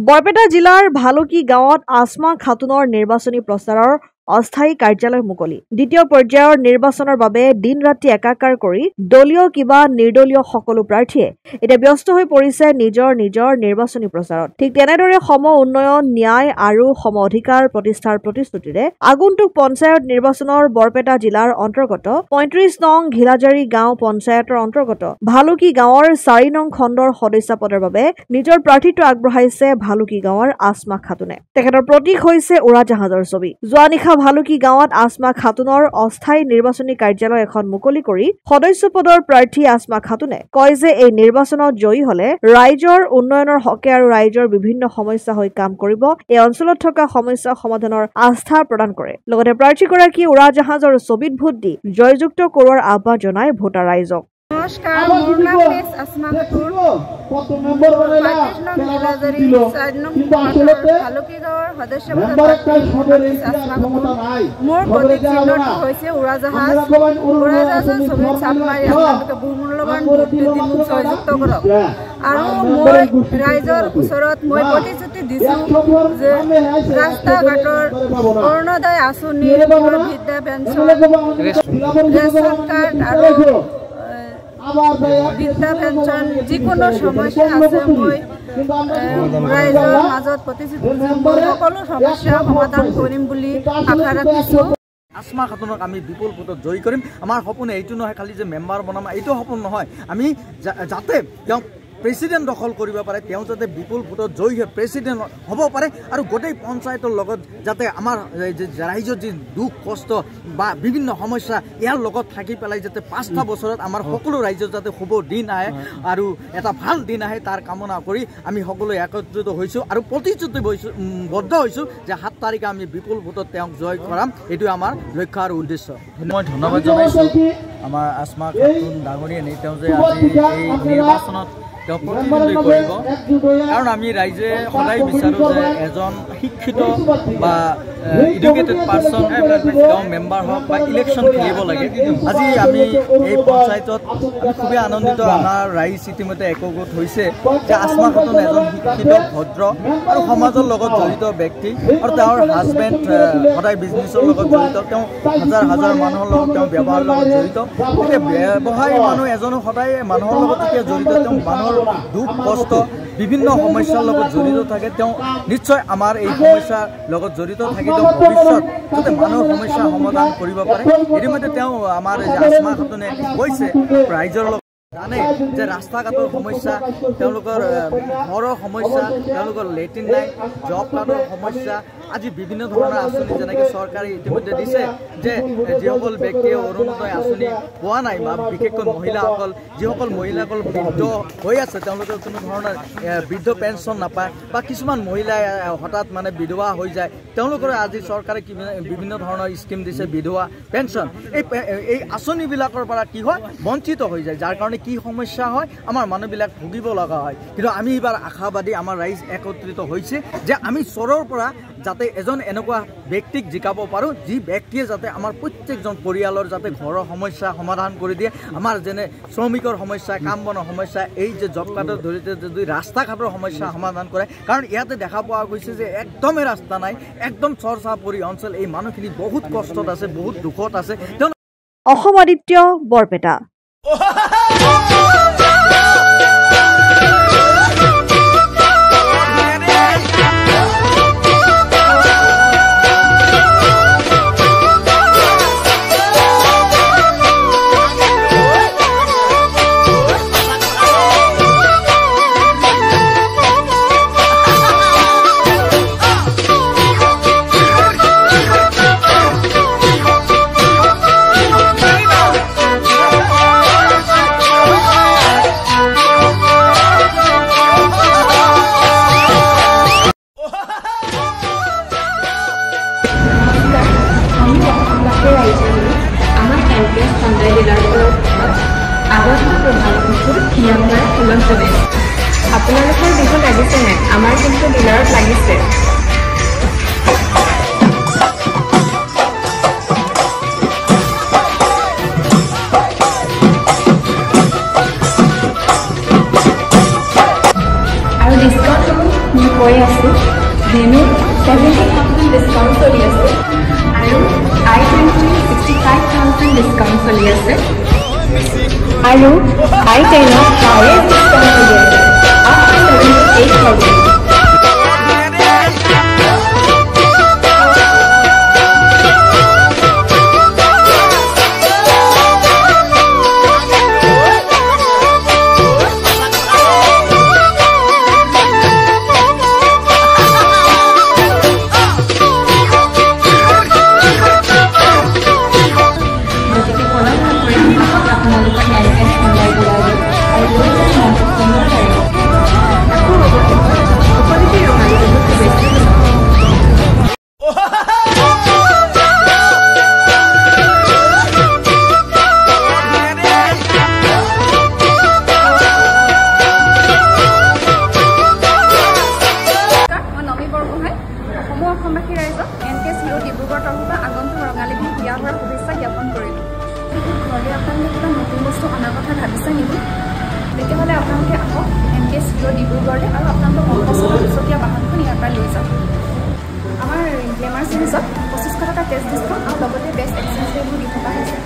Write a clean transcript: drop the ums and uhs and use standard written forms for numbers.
বৰপেটা জিলাৰ ভালুকি গাঁৱত আসমা খাতুনৰ নিৰ্বাচনী প্ৰচাৰৰ অস্থায়ী কাৰ্যালয় মুকলি। দ্বিতীয় পৰ্যায়ৰ নিৰ্বাচনৰ বাবে দিন ৰাতি একাকাৰ কৰি দলীয় কিবা নিৰ্দলীয় সকলো প্ৰাৰ্থীয়ে এতিয়া ব্যস্ত হৈ পৰিছে নিজৰ নিজৰ নিৰ্বাচনী প্ৰচাৰত। ঠিক তেনেদৰে সম উন্নয়ন, ন্যায় আৰু সম অধিকাৰ প্ৰতিষ্ঠাৰ প্ৰতিশ্ৰুতিৰে আগন্তুক পঞ্চায়ত নিৰ্বাচনৰ বৰপেটা জিলাৰ অন্তৰ্গত ৩৫ নং ঘিলাজাৰী গাঁও পঞ্চায়তৰ অন্তৰ্গত ভালুকি গাঁৱৰ ৪ নং খণ্ডৰ সদস্য পদৰ বাবে নিজৰ প্ৰাৰ্থীত্ব আগবঢ়াইছে ভালুকি গাঁৱৰ আসমা খাতুনে। তেখেতৰ প্ৰতীক হৈছে উৰাজাহাজৰ ছবি। যোৱা নিশা ভালুকি গাঁৱত আসমা খাতুনৰ অস্থায়ী নিৰ্বাচনী কাৰ্যালয় এখন মুকলি কৰি সদস্য পদৰ প্ৰাৰ্থী আসমা খাতুনে কয় যে এই নিৰ্বাচনত জয়ী হলে ৰাইজৰ উন্নয়নৰ হকে আৰু ৰাইজৰ বিভিন্ন সমস্যা হৈ কাম কৰিব, এই অঞ্চলত থকা সমস্যা সমাধানৰ আস্থা প্ৰদান কৰে। লগতে প্ৰাৰ্থীগৰাকীয়ে উৰাজাহাজৰ ছবিত ভোট দি জয়যুক্ত কৰোৱাৰ আহ্বান জনায় ভোটাৰ ৰাইজক। নমস্কাৰ, মোৰ নাম মিছ আসমা খাতুন। ভালুকি গাঁৱৰ সদস্য মোৰ প্ৰতীক চিহ্নটো হৈছে উৰাজাহাজ। উৰাজাহাজৰ ছবিত চাপ মাৰি আপোনালোকে বহুমূল্যৱান ভোট দি মোক জয়যুক্ত কৰক। আৰু মই ৰাইজৰ ওচৰত মই প্ৰতিশ্ৰুতি দিছোঁ যে ৰাস্তা ঘাটৰ অৰুণোদয় আঁচনি, বৃদ্ধা পেঞ্চন, ৰেচন কাৰ্ড আৰু বৃদ্ধা পেঞ্চন যিকোনো সমস্যা আছে মই ৰাইজৰ মাজত প্ৰতিশ্ৰুতি সকলো সমস্যা সমাধান কৰিম বুলি আশা ৰাখিছোঁ। আসমা খাতুনক আমি বিপুল ভোটত জয়ী কৰিম। আমাৰ সপোন এইটো নহয় খালি যে মেম্বাৰ বনাম, এইটো সপোন নহয়। আমি যাতে তেওঁ প্ৰেচিডেণ্ট দখল কৰিব পাৰে, তেওঁ যাতে বিপুল ভোটত জয়ী হৈ প্ৰেচিডেণ্ট হ'ব পাৰে আৰু গোটেই পঞ্চায়তৰ লগত যাতে আমাৰ ৰাইজৰ যি দুখ কষ্ট বা বিভিন্ন সমস্যা ইয়াৰ লগত থাকি পেলাই যাতে ৫টা বছৰত আমাৰ সকলো ৰাইজৰ যাতে শুভ দিন আহে আৰু এটা ভাল দিন আহে তাৰ কামনা কৰি আমি সকলোৱে একত্ৰিত হৈছোঁ আৰু প্ৰতিশ্ৰুতিবদ্ধ হৈছোঁ যে ৭ তাৰিখে আমি বিপুল ভোটত তেওঁক জয় কৰাম। এইটো আমাৰ লক্ষ্য আৰু উদ্দেশ্য। মই ধন্যবাদ জনাইছোঁ আমাৰ আসমা খাতুন ডাঙৰীয়ানী, তেওঁ যে আজি এই নিৰ্বাচনত তেওঁ প্ৰতিদ্বন্দ্বী কৰিব। কাৰণ আমি ৰাইজে সদায় বিচাৰোঁ যে এজন শিক্ষিত বা এডুকেটেড পাৰ্চন তেওঁ মেম্বাৰ হওক বা ইলেকশ্যন খেলিব লাগে। আজি আমি এই পঞ্চায়তত আমি খুবেই আনন্দিত, আমাৰ ৰাইজ ইতিমধ্যে একগোট হৈছে যে আসমা খাতুন এজন শিক্ষিত, ভদ্ৰ আৰু সমাজৰ লগত জড়িত ব্যক্তি আৰু তেওঁৰ হাজবেণ্ড সদায় বিজনেছৰ লগত জড়িত, তেওঁ হাজাৰ হাজাৰ মানুহৰ লগত তেওঁ ব্যৱসায়ৰ লগত জড়িত। গতিকে ব্যৱসায়ী মানুহ এজনো সদায় মানুহৰ লগত যেতিয়া জড়িত, তেওঁ মানুহৰ দুখ কষ্ট বিভিন্ন সমস্যাৰ লগত জড়িত থাকে। তেওঁ নিশ্চয় আমাৰ এই সমস্যাৰ লগত জড়িত থাকি তেওঁ ভৱিষ্যত যাতে মানুহৰ সমস্যা সমাধান কৰিব পাৰে। ইতিমধ্যে তেওঁ আমাৰ আসমা খাতুনে কৈছে ৰাইজৰ লগত জানে যে ৰাস্তা ঘাটৰ সমস্যা, তেওঁলোকৰ ঘৰৰ সমস্যা, তেওঁলোকৰ লেট্ৰিন নাই, জব কাৰ্ডৰ সমস্যা, আজি বিভিন্ন ধৰণৰ আঁচনি যেনেকৈ চৰকাৰে ইতিমধ্যে দিছে যে যিসকল ব্যক্তিয়ে অৰুণোদয় আঁচনি পোৱা নাই বা বিশেষকৈ মহিলাসকল, যিসকল মহিলাসকল বৃদ্ধ হৈ আছে, তেওঁলোকে কোনো ধৰণৰ বৃদ্ধ পেঞ্চন নাপায় বা কিছুমান মহিলাই হঠাৎ মানে বিধৱা হৈ যায়, তেওঁলোকৰ আজি চৰকাৰে বিভিন্ন ধৰণৰ স্কিম দিছে, বিধৱা পেঞ্চন। এই আঁচনিবিলাকৰ পৰা কি হয় বঞ্চিত হৈ যায়, যাৰ কাৰণে কি সমস্যা হয় আমাৰ মানুহবিলাক ভুগিব লগা হয়। কিন্তু আমি এইবাৰ আশাবাদী, আমাৰ ৰাইজ একত্ৰিত হৈছে যে আমি চৰৰ পৰা যাতে এজন এনেকুৱা ব্যক্তিক জিকাব পাৰোঁ যি ব্যক্তিয়ে যাতে আমাৰ প্ৰত্যেকজন পৰিয়ালৰ যাতে ঘৰৰ সমস্যা সমাধান কৰি দিয়ে। আমাৰ যেনে শ্ৰমিকৰ সমস্যা, কাম বনৰ সমস্যা, এই যে জব কাৰ্ডৰ জৰিয়তে যদি ৰাস্তা ঘাটৰ সমস্যা সমাধান কৰে, কাৰণ ইয়াতে দেখা পোৱা গৈছে যে একদমেই ৰাস্তা নাই, একদম চৰচাপৰি অঞ্চল, এই মানুহখিনি বহুত কষ্টত আছে, বহুত দুখত আছে। অসম আদিত্য, বৰপেটা। আছে ভেনু 70,000 ডিসকাউন্ট চলি আছে আৰু i20 65,000 ডিসকাউন্ট চলি আছে আৰু i10 হাইয়েষ্ট ডিসকাউন্ট চলি আছে up to 78,000 অসমবাসী ৰাইজক NKS Hero ডিব্ৰুগড় তৰফৰ আগন্তুক ৰঙালী বিহু বিয়া হোৱাৰ শুভেচ্ছা জ্ঞাপন কৰিলোঁ। ঘৰলৈ আপোনালোকে কিবা নতুন বস্তু অনাৰ কথা ভাবিছে নেকি? তেতিয়াহ'লে আপোনালোকে আহক NKS Hero ডিব্ৰুগড়লৈ আৰু আপোনালোকৰ মনপচন্দৰ দুচকীয়া বাহনখন ইয়াৰ পৰা লৈ যাওক। আমাৰ গ্লেমাৰ চিৰিজত 2500 টকা কেছ ডিছকাউণ্ট আৰু লগতে বেষ্ট এক্সেঞ্জ ৰেটবোৰ দি থকা হৈছে।